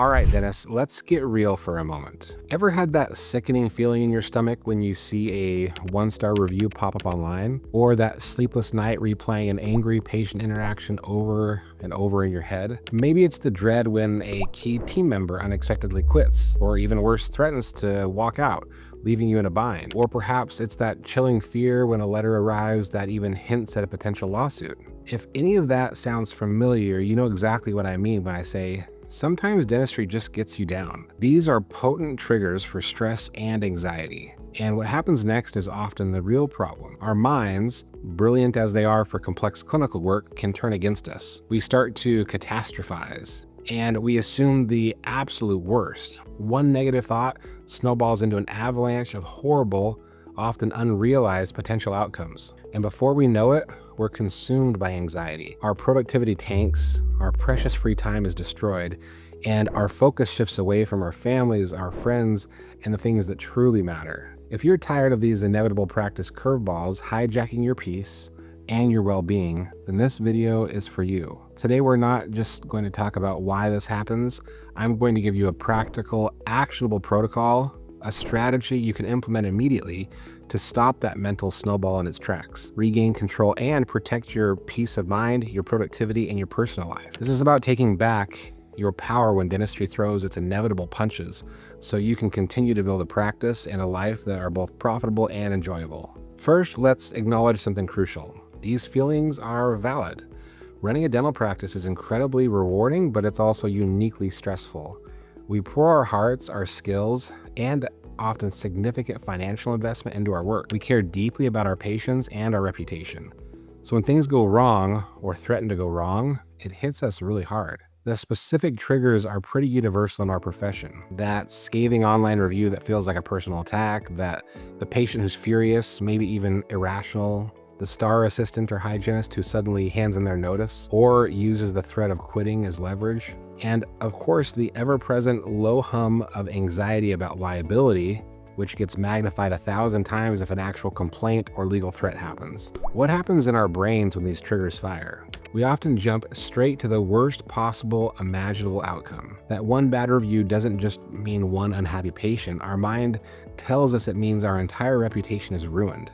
All right, Dennis, let's get real for a moment. Ever had that sickening feeling in your stomach when you see a 1-star review pop up online? Or that sleepless night replaying an angry patient interaction over and over in your head? Maybe it's the dread when a key team member unexpectedly quits, or even worse, threatens to walk out, leaving you in a bind. Or perhaps it's that chilling fear when a letter arrives that even hints at a potential lawsuit. If any of that sounds familiar, you know exactly what I mean when I say, sometimes dentistry just gets you down. These are potent triggers for stress and anxiety. And what happens next is often the real problem. Our minds, brilliant as they are for complex clinical work, can turn against us. We start to catastrophize, and we assume the absolute worst. One negative thought snowballs into an avalanche of horrible, often unrealized potential outcomes. And before we know it, we're consumed by anxiety. Our productivity tanks, our precious free time is destroyed, and our focus shifts away from our families, our friends, and the things that truly matter. If you're tired of these inevitable practice curveballs hijacking your peace and your well-being, then this video is for you. Today, we're not just going to talk about why this happens. I'm going to give you a practical, actionable protocol, a strategy you can implement immediately to stop that mental snowball in its tracks, regain control, and protect your peace of mind, your productivity, and your personal life. This is about taking back your power when dentistry throws its inevitable punches, so you can continue to build a practice and a life that are both profitable and enjoyable. First, let's acknowledge something crucial. These feelings are valid. Running a dental practice is incredibly rewarding, but it's also uniquely stressful. We pour our hearts, our skills, and often significant financial investment into our work. We care deeply about our patients and our reputation. So when things go wrong or threaten to go wrong, it hits us really hard. The specific triggers are pretty universal in our profession. That scathing online review that feels like a personal attack, that the patient who's furious, maybe even irrational, the star assistant or hygienist who suddenly hands in their notice or uses the threat of quitting as leverage. And of course, the ever-present low hum of anxiety about liability, which gets magnified 1,000 times if an actual complaint or legal threat happens. What happens in our brains when these triggers fire? We often jump straight to the worst possible imaginable outcome. That one bad review doesn't just mean one unhappy patient. Our mind tells us it means our entire reputation is ruined.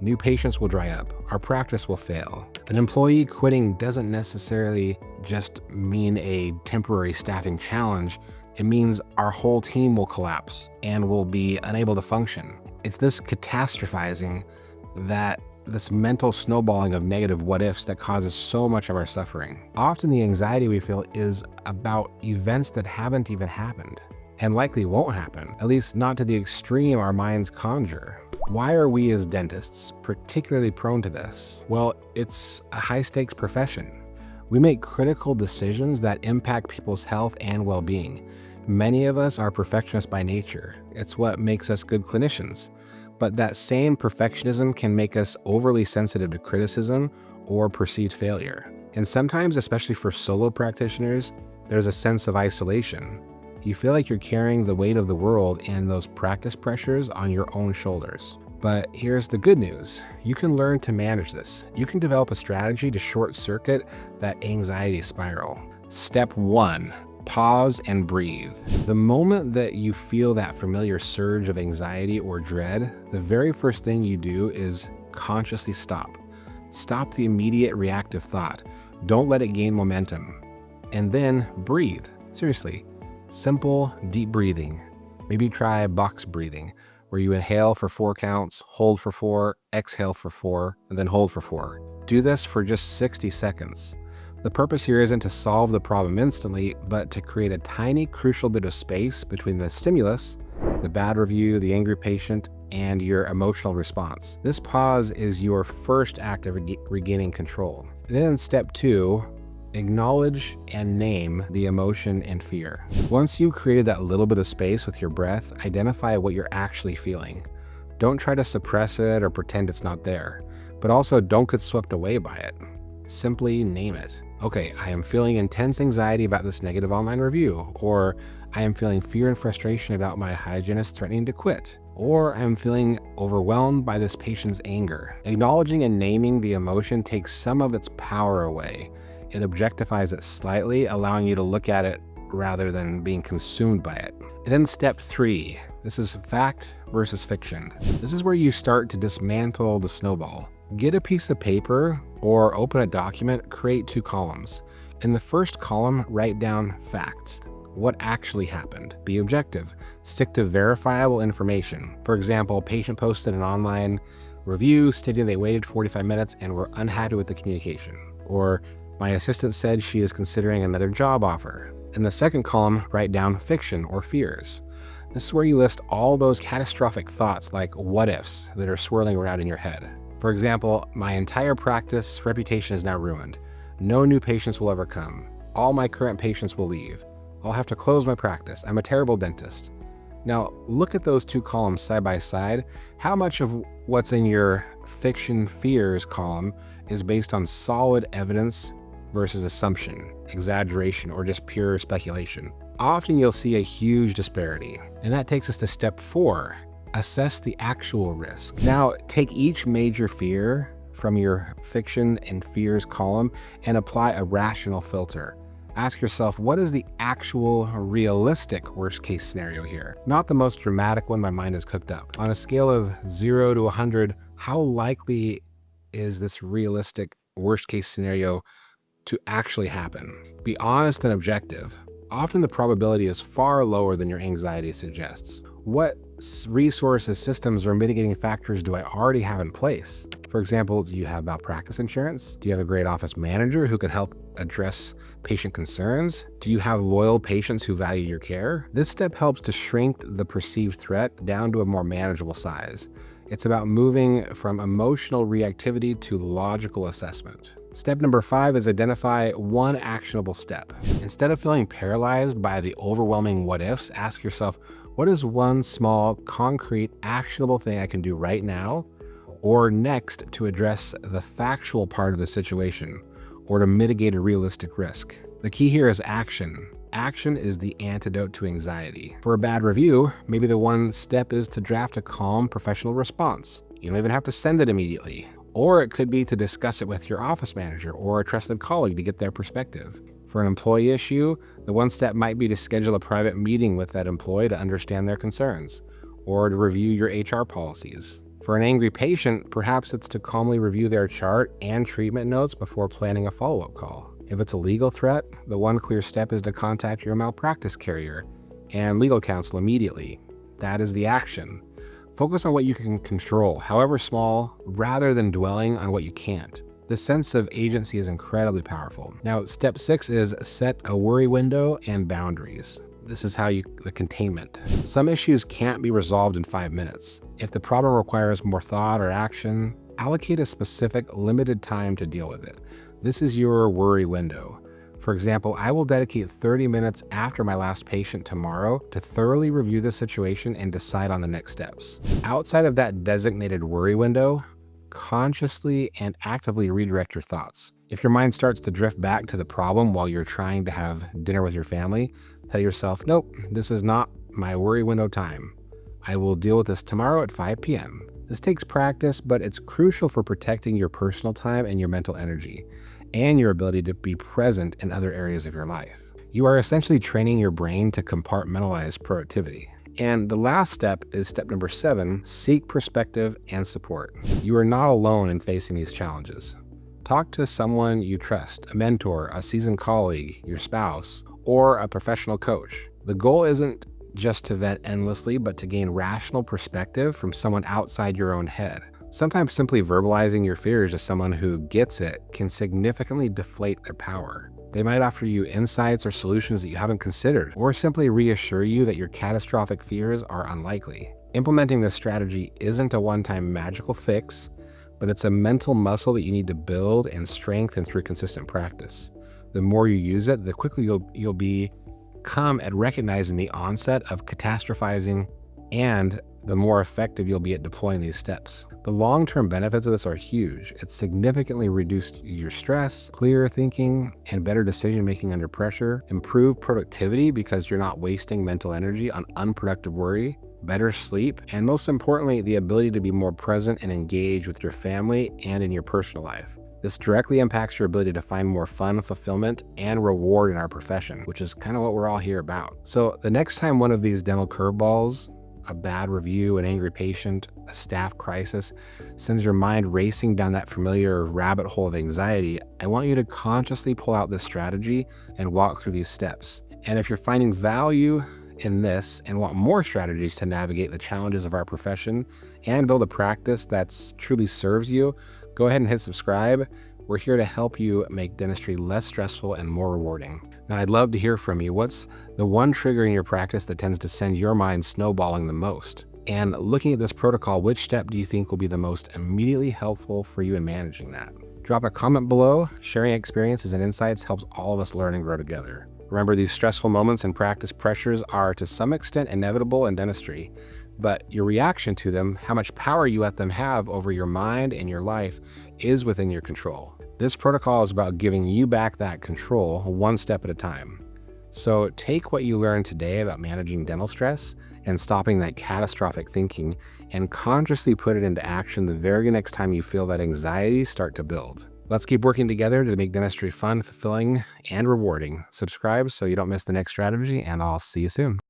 New patients will dry up, our practice will fail. An employee quitting doesn't necessarily just mean a temporary staffing challenge. It means our whole team will collapse and will be unable to function. It's this catastrophizing, this mental snowballing of negative what-ifs that causes so much of our suffering. Often the anxiety we feel is about events that haven't even happened and likely won't happen, at least not to the extreme our minds conjure. Why are we as dentists particularly prone to this? Well, it's a high-stakes profession. We make critical decisions that impact people's health and well-being. Many of us are perfectionists by nature. It's what makes us good clinicians. But that same perfectionism can make us overly sensitive to criticism or perceived failure. And sometimes, especially for solo practitioners, there's a sense of isolation. You feel like you're carrying the weight of the world and those practice pressures on your own shoulders. But here's the good news. You can learn to manage this. You can develop a strategy to short circuit that anxiety spiral. Step 1, pause and breathe. The moment that you feel that familiar surge of anxiety or dread, the very first thing you do is consciously stop. Stop the immediate reactive thought. Don't let it gain momentum. And then breathe. Seriously. Simple, deep breathing. Maybe try box breathing, where you inhale for 4 counts, hold for 4, exhale for 4, and then hold for 4. Do this for just 60 seconds. The purpose here isn't to solve the problem instantly, but to create a tiny, crucial bit of space between the stimulus, the bad review, the angry patient, and your emotional response. This pause is your first act of regaining control. Then step 2, acknowledge and name the emotion and fear. Once you've created that little bit of space with your breath, identify what you're actually feeling. Don't try to suppress it or pretend it's not there, but also don't get swept away by it. Simply name it. Okay, I am feeling intense anxiety about this negative online review, or I am feeling fear and frustration about my hygienist threatening to quit, or I am feeling overwhelmed by this patient's anger. Acknowledging and naming the emotion takes some of its power away. It objectifies it slightly, allowing you to look at it rather than being consumed by it. And then step 3, this is fact versus fiction. This is where you start to dismantle the snowball. Get a piece of paper or open a document, create 2 columns. In the first column, write down facts. What actually happened? Be objective. Stick to verifiable information. For example, patient posted an online review stating they waited 45 minutes and were unhappy with the communication. Or my assistant said she is considering another job offer. In the second column, write down fiction or fears. This is where you list all those catastrophic thoughts like what ifs that are swirling around in your head. For example, my entire practice reputation is now ruined. No new patients will ever come. All my current patients will leave. I'll have to close my practice. I'm a terrible dentist. Now, look at those 2 columns side by side. How much of what's in your fiction fears column is based on solid evidence versus assumption, exaggeration, or just pure speculation? Often you'll see a huge disparity. And that takes us to step 4, assess the actual risk. Now, take each major fear from your fiction and fears column and apply a rational filter. Ask yourself, what is the actual realistic worst case scenario here? Not the most dramatic one my mind has cooked up. On a scale of 0 to 100, how likely is this realistic worst case scenario to actually happen? Be honest and objective. Often the probability is far lower than your anxiety suggests. What resources, systems, or mitigating factors do I already have in place? For example, do you have malpractice insurance? Do you have a great office manager who can help address patient concerns? Do you have loyal patients who value your care? This step helps to shrink the perceived threat down to a more manageable size. It's about moving from emotional reactivity to logical assessment. Step number 5 is identify one actionable step. Instead of feeling paralyzed by the overwhelming what ifs, ask yourself, what is one small, concrete, actionable thing I can do right now or next to address the factual part of the situation or to mitigate a realistic risk? The key here is action. Action is the antidote to anxiety. For a bad review, maybe the one step is to draft a calm, professional response. You don't even have to send it immediately. Or it could be to discuss it with your office manager or a trusted colleague to get their perspective. For an employee issue, the one step might be to schedule a private meeting with that employee to understand their concerns or to review your HR policies. For an angry patient, perhaps it's to calmly review their chart and treatment notes before planning a follow-up call. If it's a legal threat, the one clear step is to contact your malpractice carrier and legal counsel immediately. That is the action. Focus on what you can control, however small, rather than dwelling on what you can't. The sense of agency is incredibly powerful. Now, step 6 is set a worry window and boundaries. This is the containment. Some issues can't be resolved in 5 minutes. If the problem requires more thought or action, allocate a specific limited time to deal with it. This is your worry window. For example, I will dedicate 30 minutes after my last patient tomorrow to thoroughly review the situation and decide on the next steps. Outside of that designated worry window, consciously and actively redirect your thoughts. If your mind starts to drift back to the problem while you're trying to have dinner with your family, tell yourself, nope, this is not my worry window time. I will deal with this tomorrow at 5 p.m. This takes practice, but it's crucial for protecting your personal time and your mental energy, and your ability to be present in other areas of your life. You are essentially training your brain to compartmentalize productivity. And the last step is step number 7, seek perspective and support. You are not alone in facing these challenges. Talk to someone you trust, a mentor, a seasoned colleague, your spouse, or a professional coach. The goal isn't just to vent endlessly, but to gain rational perspective from someone outside your own head. Sometimes simply verbalizing your fears to someone who gets it can significantly deflate their power. They might offer you insights or solutions that you haven't considered, or simply reassure you that your catastrophic fears are unlikely. Implementing this strategy isn't a one-time magical fix, but it's a mental muscle that you need to build and strengthen through consistent practice. The more you use it, the quicker you'll become at recognizing the onset of catastrophizing, and the more effective you'll be at deploying these steps. The long-term benefits of this are huge. It's significantly reduced your stress, clearer thinking, and better decision-making under pressure, improved productivity because you're not wasting mental energy on unproductive worry, better sleep, and most importantly, the ability to be more present and engaged with your family and in your personal life. This directly impacts your ability to find more fun, fulfillment, and reward in our profession, which is kind of what we're all here about. So the next time one of these dental curveballs, a bad review, an angry patient, a staff crisis, sends your mind racing down that familiar rabbit hole of anxiety, I want you to consciously pull out this strategy and walk through these steps. And if you're finding value in this and want more strategies to navigate the challenges of our profession and build a practice that's truly serves you, go ahead and hit subscribe. We're here to help you make dentistry less stressful and more rewarding. Now, I'd love to hear from you. What's the one trigger in your practice that tends to send your mind snowballing the most? And looking at this protocol, which step do you think will be the most immediately helpful for you in managing that? Drop a comment below. Sharing experiences and insights helps all of us learn and grow together. Remember, these stressful moments and practice pressures are to some extent inevitable in dentistry, but your reaction to them, how much power you let them have over your mind and your life, is within your control. This protocol is about giving you back that control one step at a time. So take what you learned today about managing dental stress and stopping that catastrophic thinking and consciously put it into action the very next time you feel that anxiety start to build. Let's keep working together to make dentistry fun, fulfilling, and rewarding. Subscribe so you don't miss the next strategy, and I'll see you soon.